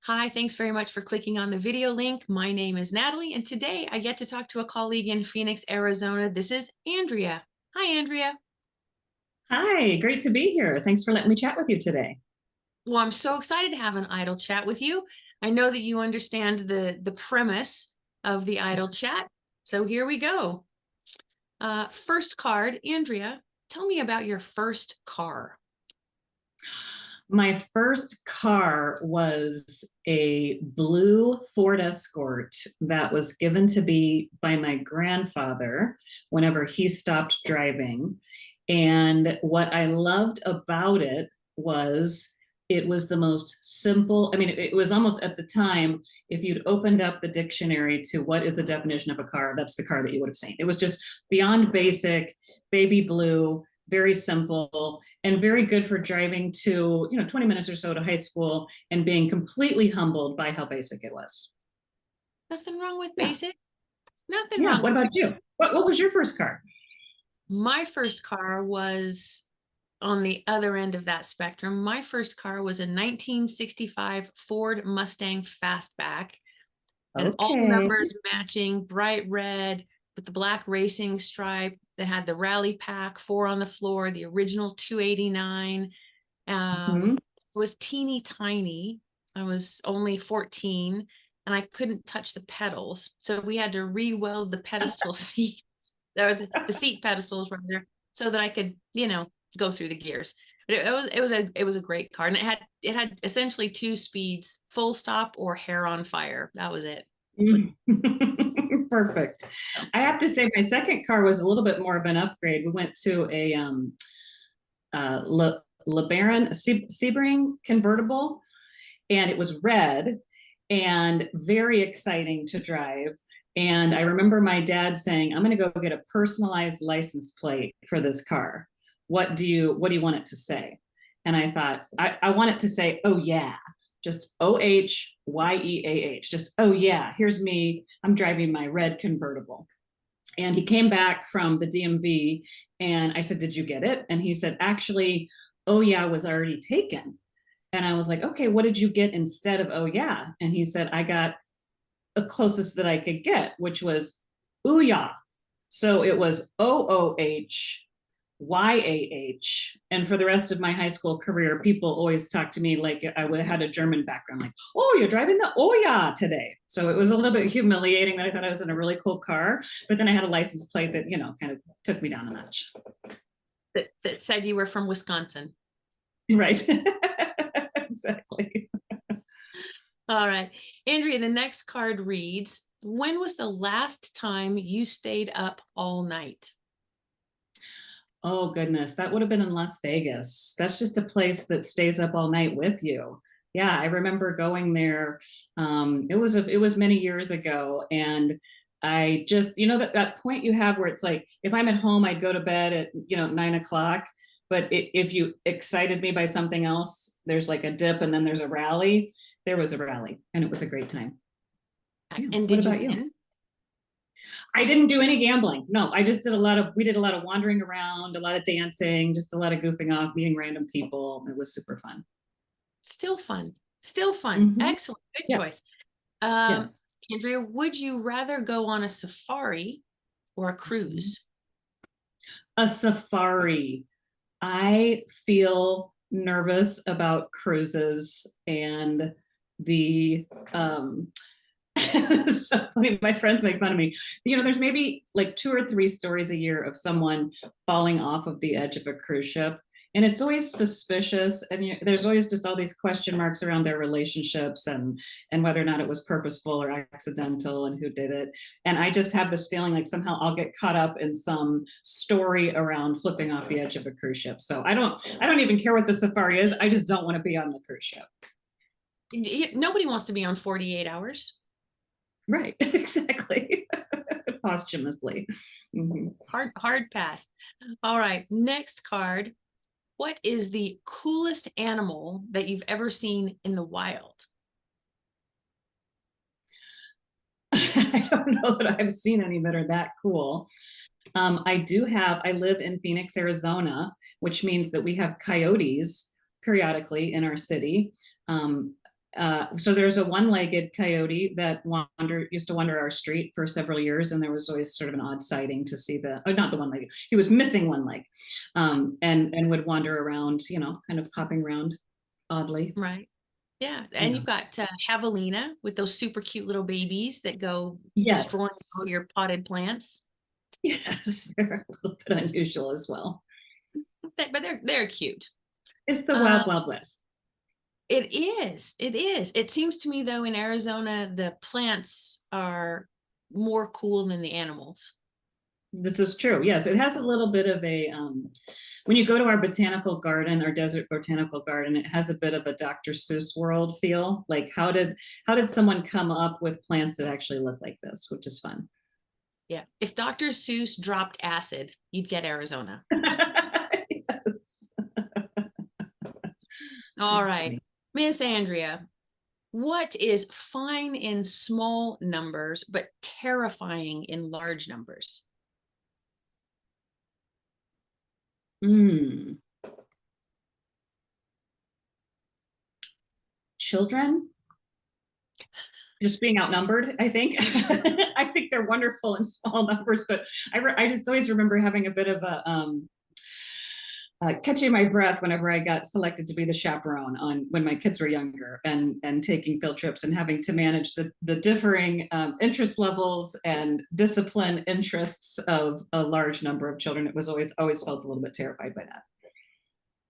Hi, thanks very much for clicking on the video link. My name is Natalie, and today I get to talk to a colleague in Phoenix, Arizona. This is Andrea. Hi, Andrea. Hi, great to be here. Thanks for letting me chat with you today. Well, I'm so excited to have an idle chat with you. I know that you understand the premise of the idle chat. So here we go. First card, Andrea, tell me about your first car. My first car was a blue Ford Escort that was given to me by my grandfather whenever he stopped driving. And what I loved about it was the most simple. I mean, it was almost at the time, if you'd opened up the dictionary to what is the definition of a car, that's the car that you would have seen. It was just beyond basic, baby blue, very simple, and very good for driving to, 20 minutes or so to high school and being completely humbled by how basic it was. Nothing wrong with Yeah. basic. Nothing Yeah. wrong What with about you? What was your first car? my first car was on the other end of that spectrum. My first car was a 1965 Ford Mustang Fastback, and all Okay. numbers matching, bright red with the black racing stripe that had the rally pack, four on the floor, the original 289. Mhm. It was teeny tiny. I was only 14 and I couldn't touch the pedals. So we had to re-weld the pedestal seat or the seat pedestals rather, so that I could, go through the gears. But it was a great car, and it had essentially two speeds: full stop or hair on fire. That was it. Perfect. I have to say, my second car was a little bit more of an upgrade. We went to a LeBaron Sebring convertible, and it was red and very exciting to drive. And I remember my dad saying, "I'm going to go get a personalized license plate for this car. What do you want it to say?" And I thought, I want it to say, "Oh yeah." Just OHYEAH. Just, oh yeah, here's me. I'm driving my red convertible. And he came back from the DMV, and I said, "Did you get it?" And he said, "Actually, oh yeah was already taken." And I was like, "Okay, what did you get instead of oh yeah?" And he said, "I got the closest that I could get, which was Ouya." So it was OOHYAH. And for the rest of my high school career, people always talked to me like I had a German background, like, "Oh, you're driving the Ouya today." So it was a little bit humiliating that I thought I was in a really cool car. But then I had a license plate that, kind of took me down a notch. That said you were from Wisconsin. Right. Exactly. All right. Andrea, the next card reads, when was the last time you stayed up all night? Oh goodness, that would have been in Las Vegas. That's just a place that stays up all night with you. Yeah, I remember going there. It was many years ago, and I just, that point you have where it's like, if I'm at home, I'd go to bed at 9 o'clock. But if you excited me by something else, there's like a dip, and then there's a rally. There was a rally, and it was a great time. Yeah. And What did you about you? win? I didn't do any gambling. No, we did a lot of wandering around, a lot of dancing, just a lot of goofing off, meeting random people. It was super fun. Still fun. Still fun. Mm-hmm. Excellent. Good Yeah. choice. Um, Yes. Andrea, would you rather go on a safari or a cruise? A safari. I feel nervous about cruises and the so funny. My friends make fun of me. There's maybe like two or three stories a year of someone falling off of the edge of a cruise ship. And it's always suspicious. And there's always just all these question marks around their relationships and whether or not it was purposeful or accidental and who did it. And I just have this feeling like somehow I'll get caught up in some story around flipping off the edge of a cruise ship. So I don't even care what the safari is. I just don't want to be on the cruise ship. Nobody wants to be on 48 hours. Right. Exactly. Posthumously. Mm-hmm. Hard pass. All right. Next card. What is the coolest animal that you've ever seen in the wild? I don't know that I've seen any that are that cool. I live in Phoenix, Arizona, which means that we have coyotes periodically in our city. Um, So there's a one-legged coyote that used to wander our street for several years, and there was always sort of an odd sighting to see not the one-legged. He was missing one leg, and would wander around, kind of hopping around oddly. Right. Yeah. And Yeah. you've got Javelina with those super cute little babies that go destroying all Yes. your potted plants. Yes, they're a little bit unusual as well. But they're cute. It's the Uh, wild, wild west. it is. It is. It seems to me though in Arizona the plants are more cool than the animals. This is true. Yes, it has a little bit of a when you go to our botanical garden, our desert botanical garden, it has a bit of a Dr. Seuss world feel. Like how did someone come up with plants that actually look like this, which is fun. Yeah. If Dr. Seuss dropped acid, you'd get Arizona. Yes. All right. Miss Andrea, what is fine in small numbers but terrifying in large numbers? Mm. Children just being outnumbered, I think. I think they're wonderful in small numbers, but I just always remember having a bit of a catching my breath whenever I got selected to be the chaperone on when my kids were younger, and taking field trips and having to manage the differing interest levels and discipline interests of a large number of children. It was always felt a little bit terrified by that.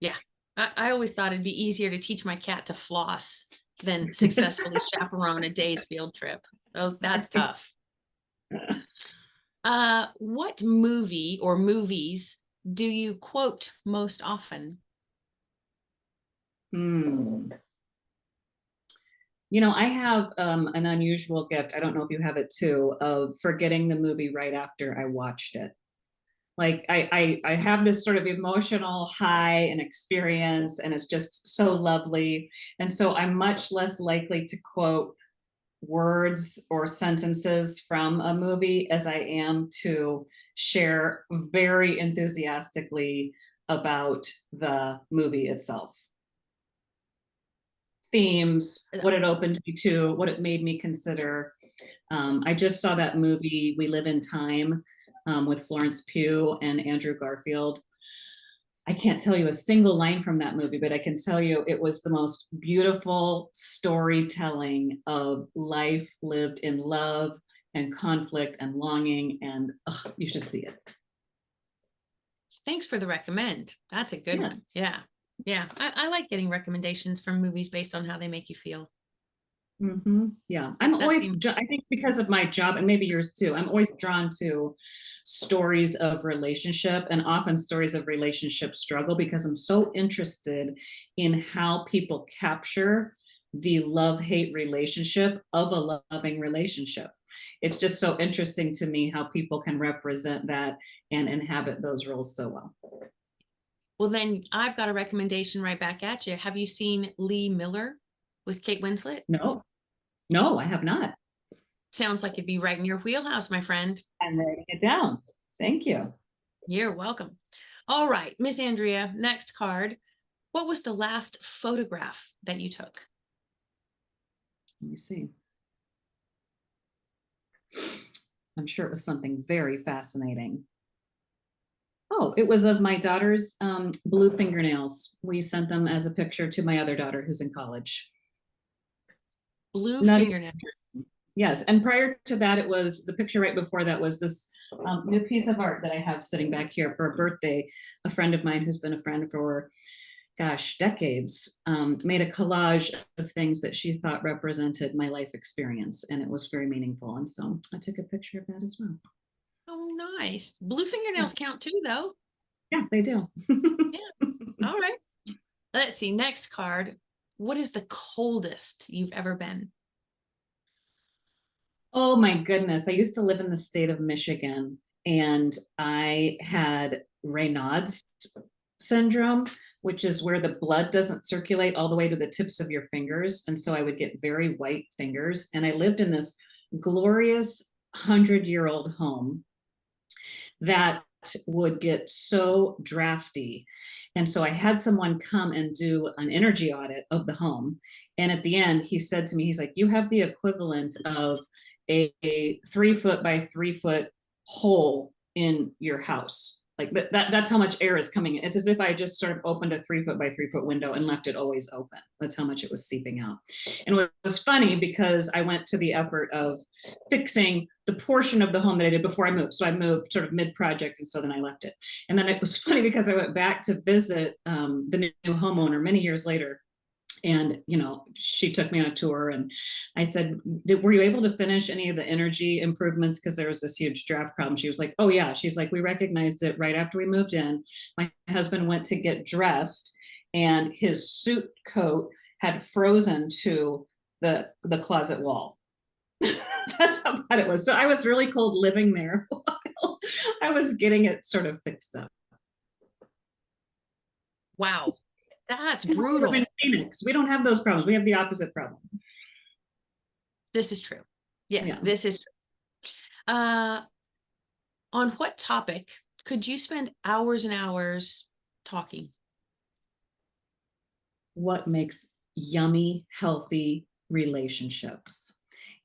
Yeah. I always thought it'd be easier to teach my cat to floss than successfully chaperone a day's field trip. Oh, that's tough. What movie or movies do you quote most often? Hmm. I have an unusual gift. I don't know if you have it too, of forgetting the movie right after I watched it. Like I have this sort of emotional high and experience, and it's just so lovely. And so I'm much less likely to quote words or sentences from a movie as I am to share very enthusiastically about the movie itself. Themes, what it opened me to, what it made me consider. I just saw that movie, We Live in Time, with Florence Pugh and Andrew Garfield. I can't tell you a single line from that movie, but I can tell you it was the most beautiful storytelling of life lived in love and conflict and longing. And you should see it. Thanks for the recommend. That's a good Yeah. one. Yeah. Yeah. I like getting recommendations from movies based on how they make you feel. Mm-hmm. Yeah. I think because of my job, and maybe yours too, I'm always drawn to stories of relationship, and often stories of relationship struggle, because I'm so interested in how people capture the love-hate relationship of a loving relationship. It's just so interesting to me how people can represent that and inhabit those roles so well. Well, then I've got a recommendation right back at you. Have you seen Lee Miller with Kate Winslet? No, no, I have not. Sounds like it'd be right in your wheelhouse, my friend. I'm writing it down. Thank you. You're welcome. All right, Miss Andrea, next card. What was the last photograph that you took? Let me see. I'm sure it was something very fascinating. Oh, it was of my daughter's blue fingernails. We sent them as a picture to my other daughter who's in college. Blue Not fingernail. even, yes. And prior to that, it was the picture right before that was this new piece of art that I have sitting back here for a birthday. A friend of mine who's been a friend for, gosh, decades, made a collage of things that she thought represented my life experience. And it was very meaningful. And so I took a picture of that as well. Oh, nice. Blue fingernails count too, though. Yeah, they do. Yeah. All right. Let's see. Next card. What is the coldest you've ever been? Oh my goodness. I used to live in the state of Michigan, and I had Raynaud's syndrome, which is where the blood doesn't circulate all the way to the tips of your fingers. And so I would get very white fingers. And I lived in this glorious 100-year-old home that would get so drafty. And so I had someone come and do an energy audit of the home. And at the end, he said to me, he's like, you have the equivalent of a 3 foot by 3 foot hole in your house. Like that's how much air is coming in. It's as if I just sort of opened a 3 foot by 3 foot window and left it always open. That's how much it was seeping out. And it was funny because I went to the effort of fixing the portion of the home that I did before I moved. So I moved sort of mid-project, and so then I left it. And then it was funny because I went back to visit the new homeowner many years later. And, she took me on a tour, and I said, were you able to finish any of the energy improvements? Because there was this huge draft problem. She was like, oh yeah. She's like, we recognized it right after we moved in. My husband went to get dressed and his suit coat had frozen to the closet wall. That's how bad it was. So I was really cold living there while I was getting it sort of fixed up. Wow. That's And we live brutal. in Phoenix. We don't have those problems. We have the opposite problem. This is true. Yeah, Yeah. this is true. On what topic could you spend hours and hours talking? What makes yummy, healthy relationships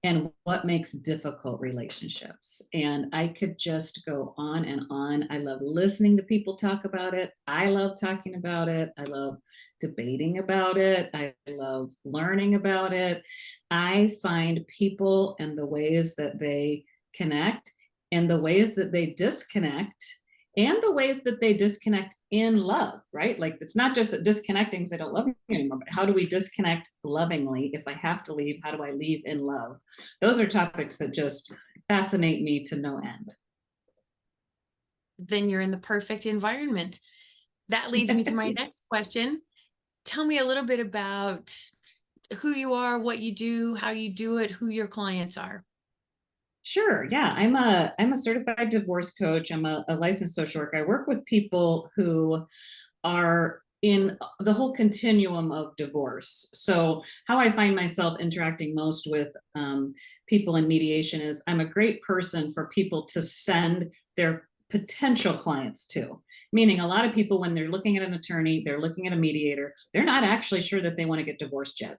and what makes difficult relationships. And I could just go on and on. I love listening to people talk about it. I love talking about it. I love debating about it. I love learning about it. I find people and the ways that they connect and the ways that they disconnect and the ways that they disconnect in love, right? Like it's not just that disconnecting because I don't love you anymore, but how do we disconnect lovingly? If I have to leave, how do I leave in love? Those are topics that just fascinate me to no end. Then you're in the perfect environment. That leads me to my next question. Tell me a little bit about who you are, what you do, how you do it, who your clients are. Sure. Yeah. I'm a certified divorce coach. I'm a licensed social worker. I work with people who are in the whole continuum of divorce. So how I find myself interacting most with people in mediation is I'm a great person for people to send their potential clients to. Meaning a lot of people, when they're looking at an attorney, they're looking at a mediator, they're not actually sure that they want to get divorced yet.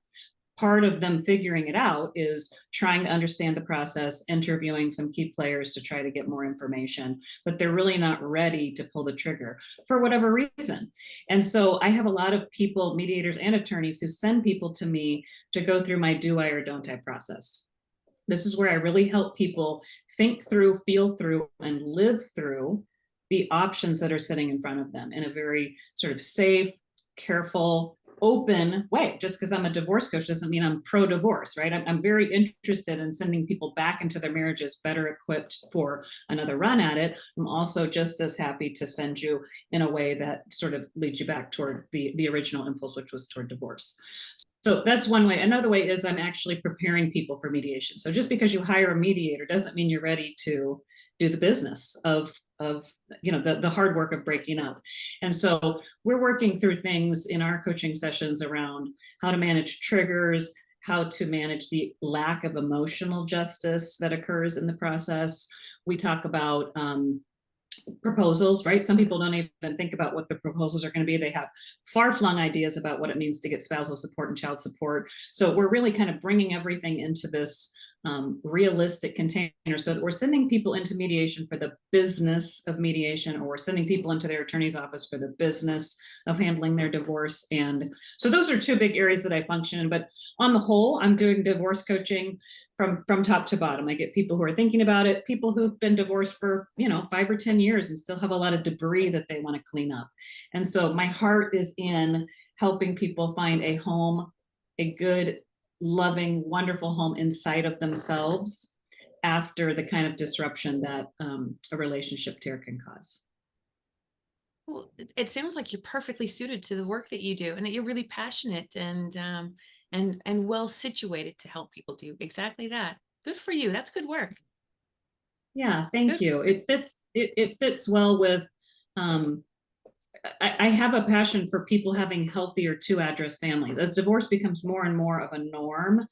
Part of them figuring it out is trying to understand the process, interviewing some key players to try to get more information, but they're really not ready to pull the trigger for whatever reason. And so I have a lot of people, mediators and attorneys, who send people to me to go through my do I or don't I process. This is where I really help people think through, feel through, and live through the options that are sitting in front of them in a very sort of safe, careful, open way. Just because I'm a divorce coach doesn't mean I'm pro-divorce, right? I'm very interested in sending people back into their marriages better equipped for another run at it. I'm also just as happy to send you in a way that sort of leads you back toward the original impulse, which was toward divorce. So that's one way. Another way is I'm actually preparing people for mediation. So just because you hire a mediator doesn't mean you're ready to do the business of the hard work of breaking up. And so we're working through things in our coaching sessions around how to manage triggers, how to manage the lack of emotional justice that occurs in the process. We talk about proposals, right? Some people don't even think about what the proposals are going to be. They have far-flung ideas about what it means to get spousal support and child support. So we're really kind of bringing everything into this realistic container, so that we're sending people into mediation for the business of mediation, or we're sending people into their attorney's office for the business of handling their divorce. And so those are two big areas that I function in. But on the whole, I'm doing divorce coaching from top to bottom. I get people who are thinking about it, people who've been divorced for 5 or 10 years and still have a lot of debris that they want to clean up. And so my heart is in helping people find a home, a good, loving, wonderful home inside of themselves after the kind of disruption that a relationship tear can cause. Well, it sounds like you're perfectly suited to the work that you do, and that you're really passionate and well situated to help people do exactly that. Good for you. That's good work. Yeah, thank Good. you. It fits well with I have a passion for people having healthier 2-address families. As divorce becomes more and more of a norm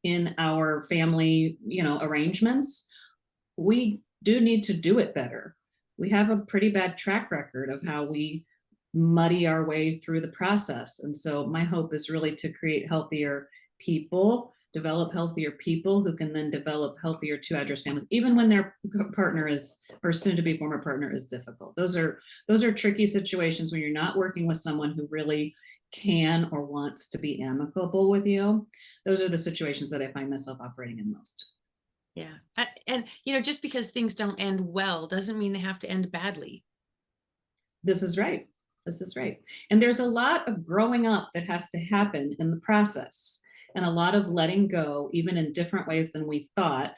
in our family, arrangements, we do need to do it better. we have a pretty bad track record of how we muddy our way through the process. And so my hope is really to create healthier people, develop healthier people who can then develop healthier two address families, even when their partner is, or soon to be former partner, is difficult. Those are tricky situations when you're not working with someone who really can or wants to be amicable with you. Those are the situations that I find myself operating in most. Yeah. And, just because things don't end well doesn't mean they have to end badly. This is right. This is right. And there's a lot of growing up that has to happen in the process, and a lot of letting go, even in different ways than we thought.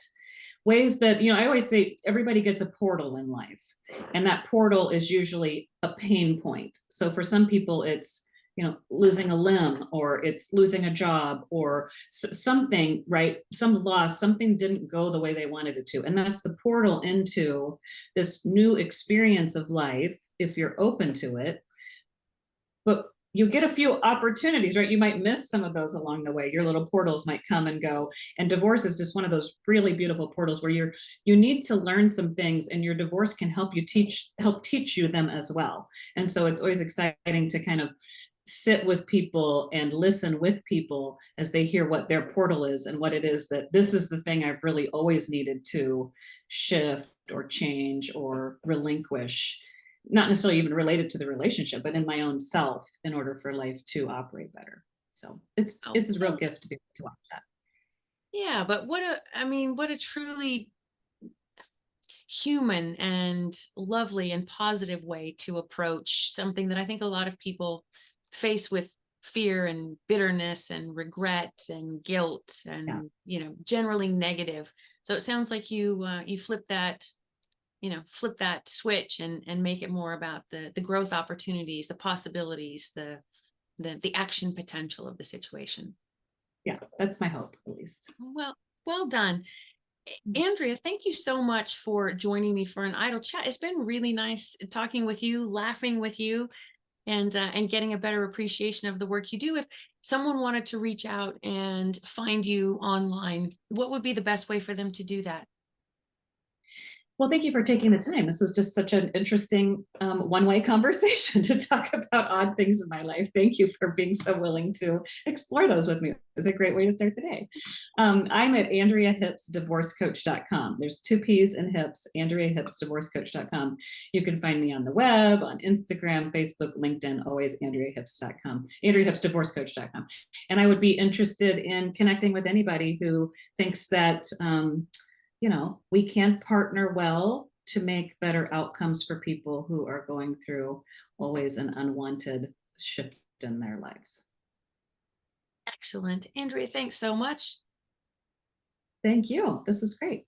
Ways that, I always say everybody gets a portal in life, and that portal is usually a pain point. So for some people, it's, losing a limb, or it's losing a job, or something, right? Some loss, something didn't go the way they wanted it to. And that's the portal into this new experience of life, if you're open to it. But you get a few opportunities, right? You might miss some of those along the way. Your little portals might come and go. And divorce is just one of those really beautiful portals where you need to learn some things, and your divorce can help teach you them as well. And so it's always exciting to kind of sit with people and listen with people as they hear what their portal is, and what it is that this is the thing I've really always needed to shift or change or relinquish, not necessarily even related to the relationship, but in my own self, in order for life to operate better. So it's Oh, it's a real gift to be able to watch that. yeah, but what a truly human and lovely and positive way to approach something that I think a lot of people face with fear and bitterness and regret and guilt Yeah. and generally negative. So it sounds like you flip that switch and make it more about the growth opportunities, the possibilities, the action potential of the situation. Yeah, that's my hope, at least. Well done. Andrea, thank you so much for joining me for an idle chat. It's been really nice talking with you, laughing with you, and getting a better appreciation of the work you do. If someone wanted to reach out and find you online, what would be the best way for them to do that? Well, thank you for taking the time. This was just such an interesting one-way conversation to talk about odd things in my life. Thank you for being so willing to explore those with me. It was a great way to start the day. I'm at AndreaHippsDivorceCoach.com. There's two P's in Hips, AndreaHippsDivorceCoach.com. You can find me on the web, on Instagram, Facebook, LinkedIn, always AndreaHips.com, AndreaHippsDivorceCoach.com. And I would be interested in connecting with anybody who thinks that we can partner well to make better outcomes for people who are going through always an unwanted shift in their lives. Excellent. Andrea, thanks so much. Thank you. This was great.